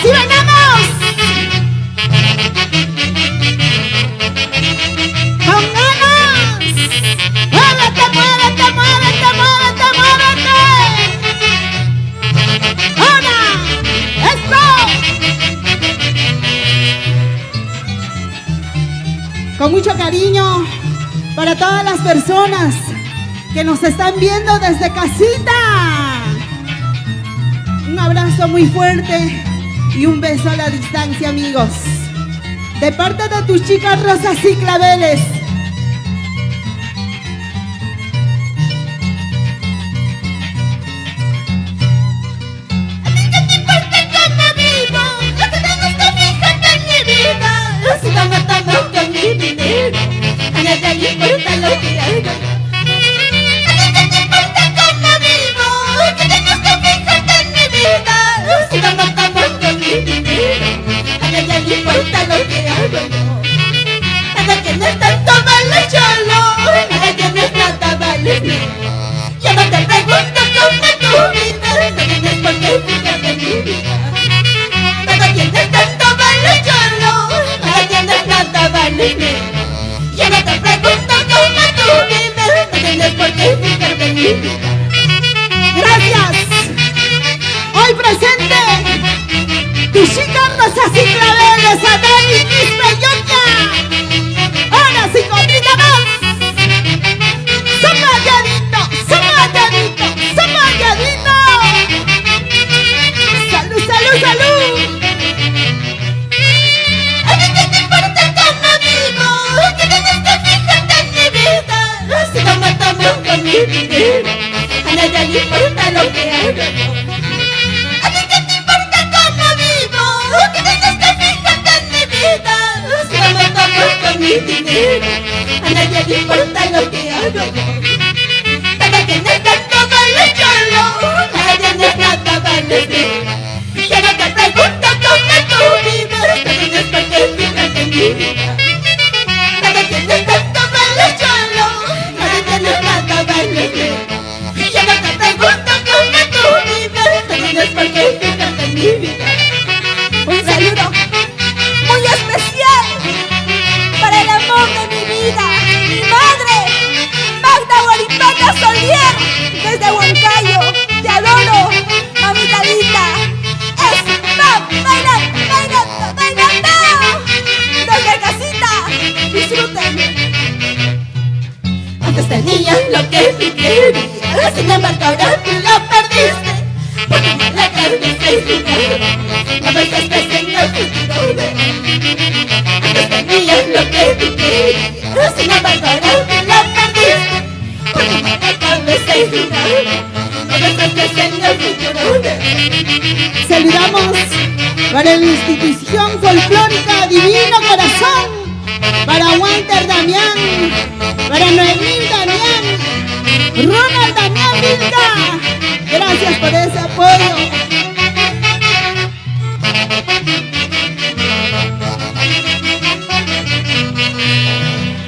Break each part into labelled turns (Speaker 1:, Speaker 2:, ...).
Speaker 1: ¡Así venamos! ¡Con ganas! ¡Muévete, muévete, muévete, muévete, muévete! ¡Ahora! ¡Esto! Con mucho cariño para todas las personas que nos están viendo desde casita. Un abrazo muy fuerte y un beso a la distancia, amigos. De parte de tus chicas rosas y claveles.
Speaker 2: ¿A ti qué te importa cómo vivo? Lo que tengo es que fíjate en mi vida. Si no matamos con mi dinero, a nadie le importa lo que hago. No importa lo que hago yo. Nada tienes tanto vale cholo, nada tienes nada vale tú. Yo no te pregunto cómo tú vives, no tienes por qué fijarte en mi vida. Nada tienes tanto vale cholo, nada tienes nada vale tú. Yo no te pregunto cómo tú vives, no tienes por qué fijarte en mi vida.
Speaker 1: Gracias. Hoy presente tus chicas rosas y claveles, Adán y Miss Belloca. Ahora sí, cobrita más. Zapateadito, zapateadito, zapateadito. Salud, salud, salud.
Speaker 2: ¿A ti qué te importa cómo vivo? Que tienes que fijarte en mi vida. Si no matamos con mi dinero, a nadie le importa lo que hago yo. ¿A ti qué te importa cómo vivo? Que tienes que fijarte en mi vida. Si no matamos con mi dinero, a nadie le importa lo que hago yo. Nada tienes tanto vale cholo, nada tienes nada vale tú. Yo no te pregunto cómo tú vives, no tienes por qué fijarte en mi vida. Nada tienes tanto vale cholo, nada tienes nada vale tú. Yo no te pregunto cómo tú vives, no tienes por qué fijarte en mi vida.
Speaker 3: Un saludo muy especial para el amor de mi vida, mi madre, Magda Guaripata Solier, desde Huancayo. Te adoro, mamita linda. Es pop, bailando, bailando, bailando. Desde casita, disfruten.
Speaker 2: Antes tenías lo que tú querías, sin embargo ahora tú lo perdiste. Porque la carne se jugó, no ves presente el futuro de mí. Antes tenías lo que tú querías, sin embargo ahora tú lo perdiste. Porque la carne se jugó, no ves presente el futuro de mí.
Speaker 1: Saludamos para la institución folclórica Divino Corazón, para Walter Damián, para Noemí Damián, Ronald Damián Vilca. Gracias por ese apoyo.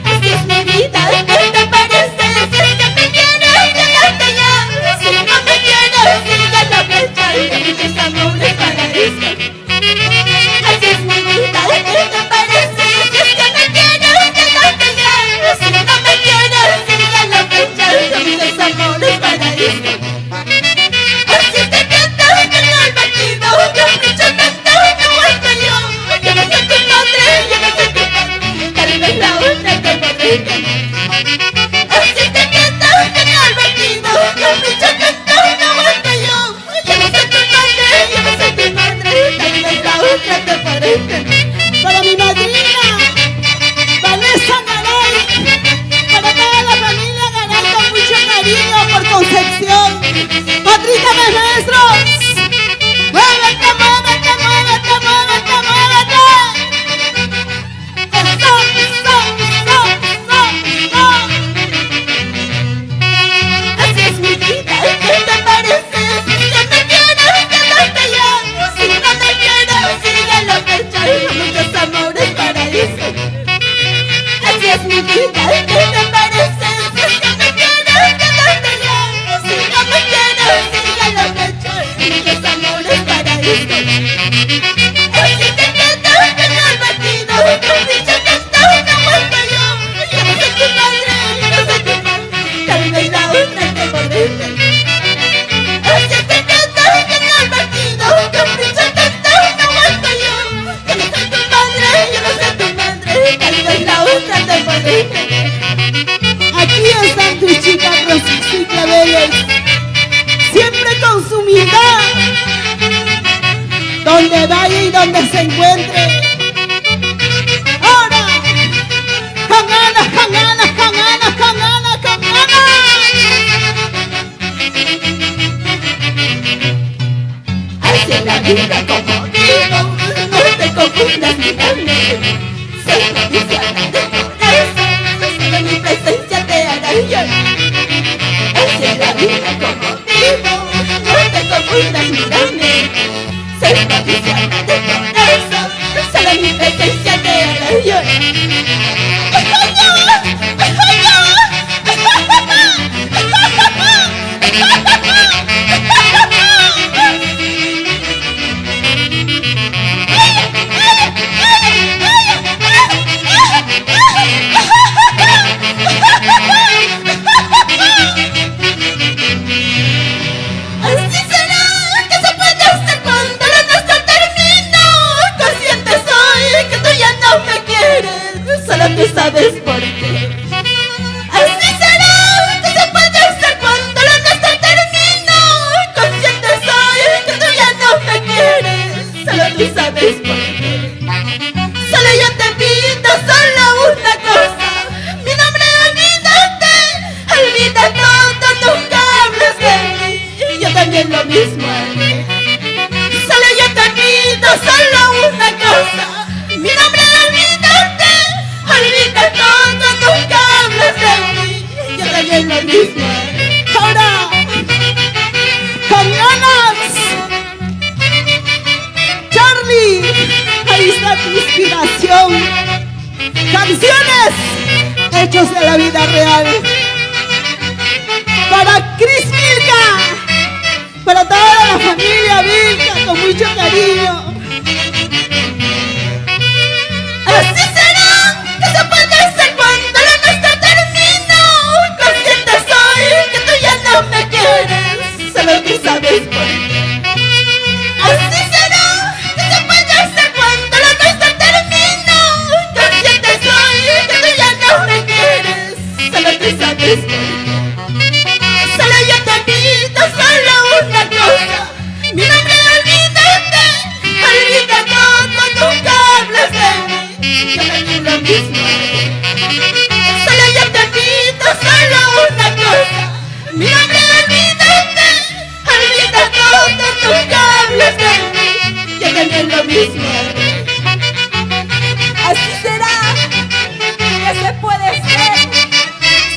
Speaker 2: Así es mi vida, ¿qué te parece? Si es que me quieres, quédate ya. Si no me quieres, sigue la brecha y muchos amores para eso. Así es mi vida, ¿qué te parece? Si es que me quieres, quédate ya. Si no me quieres, sigue la brecha y muchos amores para eso. Así te quedas en el batido, yo escucho tanto, no vuelvo yo. Yo no soy tu madre, yo no soy tu padre, tal vez la otra te podré tener. Así te quedas en el batido, yo escucho tanto, no vuelvo yo. Yo no soy tu madre, yo no soy tu madre, tal vez la otra te podré tener.
Speaker 1: Para mi madrina, Vanessa Garay, para toda la familia Garay con mucho cariño por Concepción. Patricia de Maestros, muévete, muévete, muévete, muévete, muévete. Eso, eso, eso, eso, eso.
Speaker 2: Así es mi vida, ¿qué te parece? Si es que me quieres, quédate ya. Si no me quieres, sigue la fecha y muchos amores para eso. Así es mi vida, ¿qué te parece? Si es que me quieres, quédate ya. Si no me quieres, sigue la fecha y muchos amores para eso.
Speaker 1: donde vaya y donde se encuentre. Ahora, con ganas, con ganas, con ganas, con ganas, con ganas.
Speaker 2: Así es la vida como digo, no te confundas, mírame. Soy cristiana de corazón, solo mi presencia te hará llorar. Así es la vida como digo, no te confundas, mírame. Soy cristiana de corazón, solo mi presencia te hará llorar. Tú sabes por qué. Así será, que se puede hacer cuando lo nuestro termina. Consciente soy que tú ya no me quieres. Solo tú sabes por qué. Solo yo te pido solo una cosa. Mi nombre olvídate. Olvida todo, nunca hables de mí. Yo también lo mismo haré. Solo yo te pido solo una cosa. Mi nombre olvídate. Olvida todo, nunca hablas de mí. Yo también lo mismo.
Speaker 1: Ahora, con ganas. Charlie, ahí está tu inspiración. Canciones hechos de la vida real. Para Cris Vilca, para toda la familia Vilca, con mucho cariño.
Speaker 2: Así será, que se puede hacer cuando lo nuestro termina. Consciente soy que tú ya no me quieres. Solo tú sabes por qué. Así será, que se puede hacer cuando lo nuestro termina. Consciente soy que tú ya no me quieres. Solo tú sabes por qué. Solo yo te pido solo una cosa. Mi nombre olvídate. Olvida todo, nunca hables de mí. Yo también lo mismo. Solo yo te pido solo una cosa. Mi nombre olvídate. Olvida todo, nunca hables de mí. Yo también lo mismo.
Speaker 3: Así será, que se puede ser.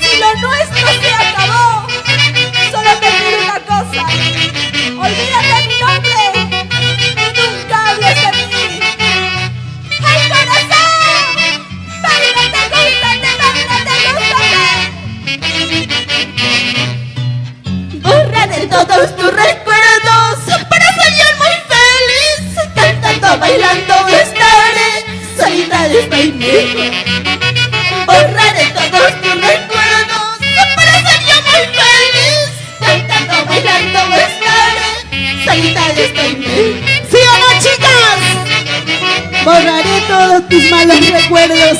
Speaker 3: Si lo nuestro se acabó, solo te pido una cosa. Olvídate mi nombre y nunca hables de mí. ¡Ay, corazón! ¡Báilate, gústate, báilate, gústate!
Speaker 2: Borraré todos tus recuerdos para ser muy feliz. Cantando, bailando estaré, solita estoy mejor. Borraré todos tus recuerdos para ser muy feliz. Cantando, bailando estaré, solita estoy mejor.
Speaker 1: ¿Sí o no, chicas? Borraré todos tus malos recuerdos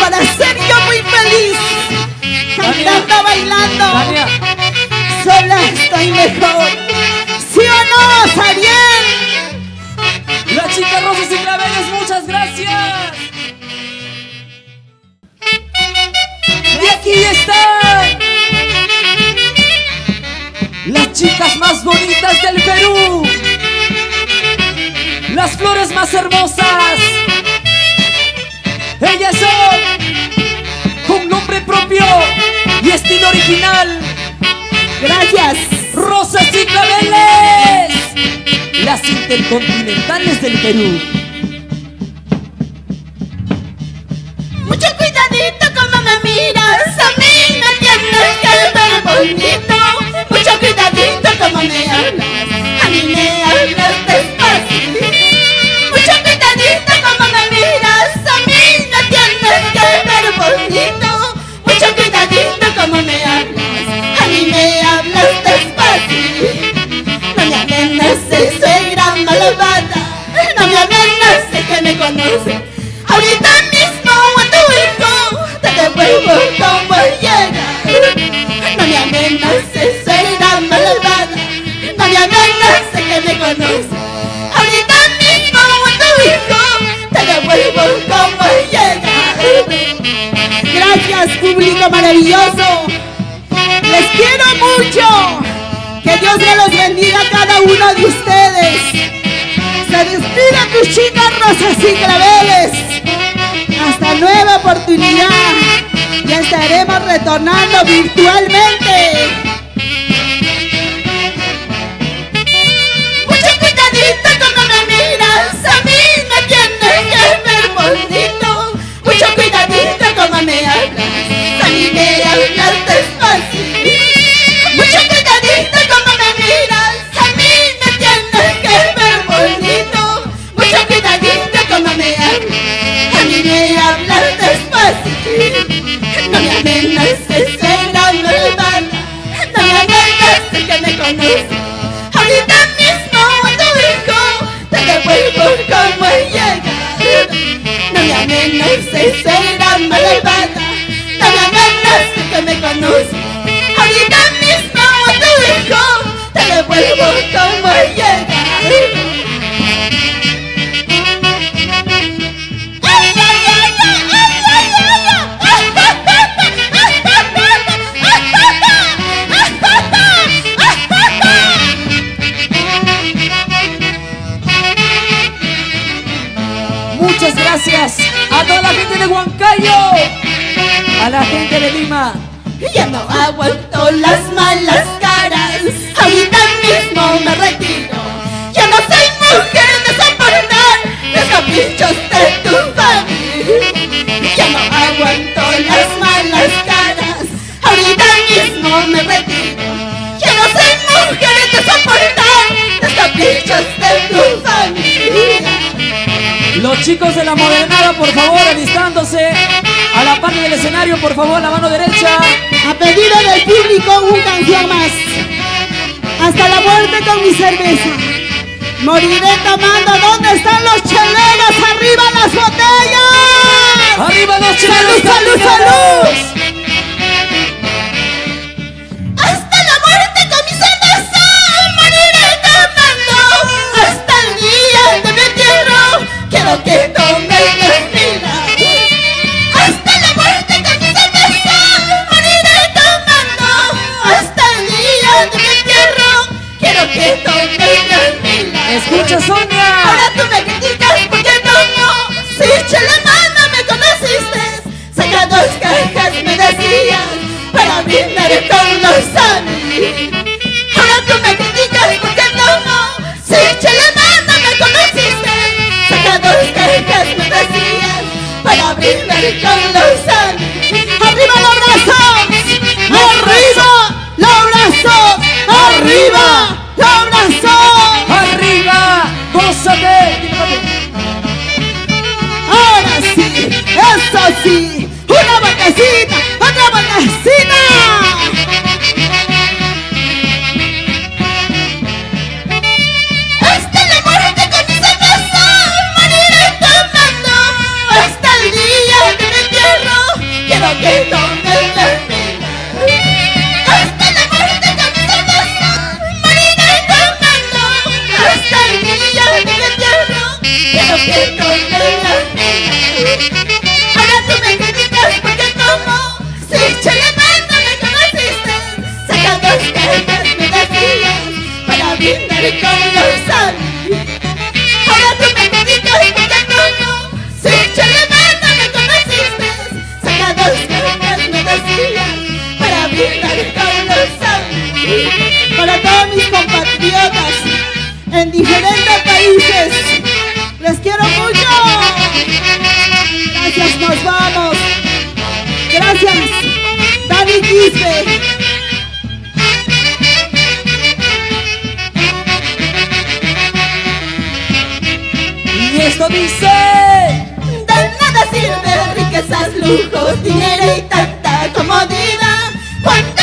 Speaker 1: para ser yo muy feliz. Cantando, bailando.
Speaker 4: Tania,
Speaker 1: Sola estoy mejor. ¿Sí o no, Sariel?
Speaker 4: la chica Rosas y Claveles, muchas gracias. Y aquí están las chicas más bonitas del Perú, las flores más hermosas. Ellas son con nombre propio y estilo original.
Speaker 1: Gracias.
Speaker 4: Rosas y Claveles, las intercontinentales del Perú.
Speaker 2: Mucho cuidadito como me miras, a mí me tienes que ver bonito. Mucho cuidadito como me hablas, a mí me hablas despacio. Mucho cuidadito como me miras, a mí me tienes que ver bonito. Mucho cuidadito como me hablas, a mí me hablas despacio. No me amenaces, suegra malvada, no me amenaces que me conoces. Ahorita mismo a tu hijo te devuelvo como llega. No me amenaces, suegra malvada, no me amenaces que me conoces. Ahorita
Speaker 1: público maravilloso. Les quiero mucho. Que Dios me los bendiga a cada uno de ustedes. Se despide tu chica Rosas y Claveles. Hasta nueva oportunidad. Ya estaremos retornando virtualmente.
Speaker 2: Mucho cuidadito como me miras, a mí me tienes que ver bonito. Mucho cuidadito como me hablas, a mí me hablas despacio. Mucho cuidadito como me miras, a mí me tienes que ver bonito. Mucho cuidadito como me hablas, a mí me hablas despacio. No me amenaces, será malvada, no me amenaces que me conoces. Ahorita mismo a tu hijo te devuelvo como he llegado. No me amenaces, será malvada, no me amenaces que me conoces. Ahorita mismo a tu hijo te devuelvo como he llegado.
Speaker 4: Muchas gracias a toda la gente de Huancayo, a la gente de Lima.
Speaker 2: Ya no aguanto las malas caras, ahorita mismo me retiro. Ya no soy mujer de soportar los caprichos de tu familia. Ya no aguanto las malas caras, ahorita mismo me retiro. Ya no soy mujer de soportar los caprichos de tu familia.
Speaker 4: Los chicos de la modernada, por favor, alistándose a la parte del escenario, por favor, la mano derecha.
Speaker 1: A pedido del público, una canción más. Hasta la muerte con mi cerveza. Moriré tomando. ¿Dónde están los cheleros? ¡Arriba las botellas!
Speaker 4: ¡Arriba los cheleros!
Speaker 1: ¡Salud, salud, salud!
Speaker 2: Hasta la muerte con mi cerveza, moriré tomando. Hasta el día de mi entierro, quiero que tomen la vida. Hasta la muerte con mi cerveza, moriré tomando. Hasta el día de mi entierro, quiero que tomen la vida.
Speaker 4: Escucha, Sonia.
Speaker 2: Ahora tú me criticas porque tomo. Si Chelemán no me conociste, saca 2 cajas me decías para brindar con los amigos. Ahora tú me criticas porque tomo. Si Chelemán no me conociste, saca 2 cajas me decías para brindar con los amigos.
Speaker 1: ¡Arriba los brazos! ¡Arriba los brazos! ¡Arriba los brazos!
Speaker 4: ¡Arriba! ¡Gózate!
Speaker 1: Ahora sí, eso sí. Una vueltecita, otra vueltecita.
Speaker 2: Hasta la muerte con mi cerveza, moriré tomando. Hasta el día de mi entierro, quiero que tomen la vida. Hasta la muerte con mi cerveza, moriré tomando. Hasta el día de mi entierro, quiero que tomen la vida. Ahora tú me criticas porque tomo. Si Chelemán no me conociste, saca 2 cajas me decías para brindar con los amigos. Ahora tú me criticas porque tomo. Si Chelemán no me conociste, saca 2 cajas me decías para brindar con los amigos.
Speaker 1: Para todos mis compatriotas en diferentes países, les quiero mucho. Gracias, nos vamos. Gracias, Dani Quispe.
Speaker 4: Y esto dice:
Speaker 2: De nada sirve riquezas, lujos, dinero y tanta comodidad cuando